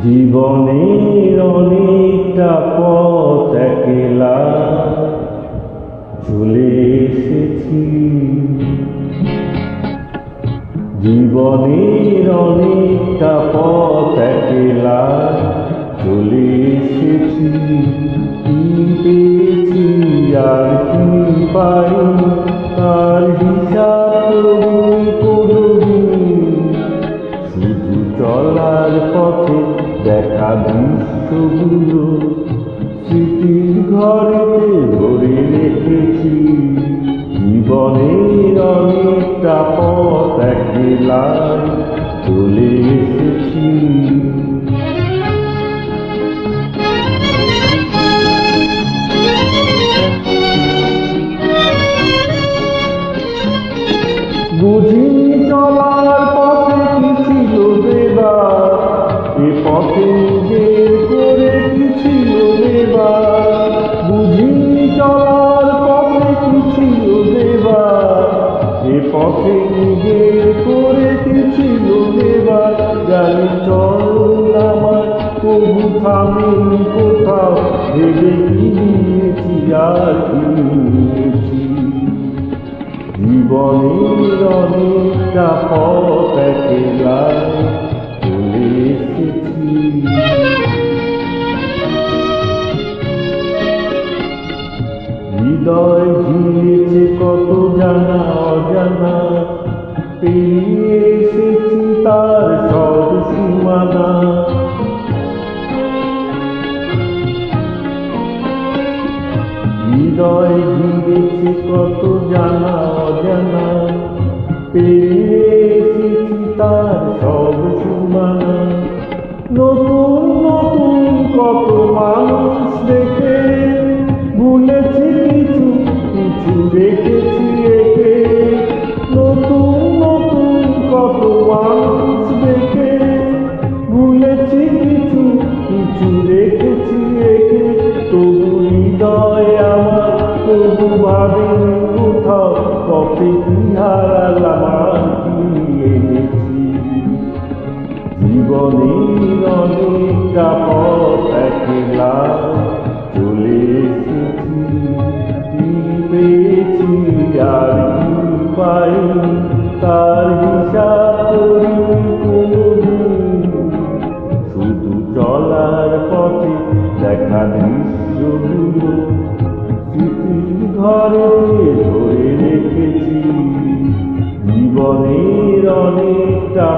জীবনের অনেকটা পথ একলা চলে এসেছি। জীবনের অনেকটা পথ একলা চলে এসেছি। কি পেয়েছি আর কি পাইনি তার হিসাব কোনদিন। শুধু চলার পথে দেখা দৃশ্যগুলো স্মৃতির ঘরেতে ভরে রেখেছি। জীবনের অনেকটা পথ একলা চলে এসেছি। বুঝিনি চলার পথে কি ছিল দেবার, এ পথে নিজের করে কি ছিল দেবার। বুঝিনি চলার পথে কি ছিল দেবার, এ পথে নিজের করে কি ছিল দেবার। জানি চল আমার কবু থামেনি কোথাও, ভেবে কি দিয়েছি আর কি নিয়েছি। জীবনের অনেকটা পথ একলা চলে এসেছি। হৃদয় ঘিরেছে কত জানা অজানা, পেরিয়ে এসেছি তার সব সীমানা। হৃদয় ঘিরেছে কত জানা অজানা, পেরিয়ে এসেছি তার সব সীমানা। নতুন নতুন কত মানুষ দেখে ভুলেছি কিছু কিছু রেখেছি একে। নতুন নতুন কত মানুষ দেখে ভুলেছি কিছু কিছু রেখেছি একে। তবু হৃদয় আমার তবু ভাবিনি কোথাও, পথে কি হারালাম আর কি এনেছি। জীবনের অনেকটা পথ একলা চলে এসেছি। কি পেয়েছি আর কি পাইনি তার হিসাব করি কোনদিন। শুধু চলার পথে দেখা দৃশ্যগুলো স্মৃতির ঘরেতে ধরে রেখেছি। জীবনের অনেকটা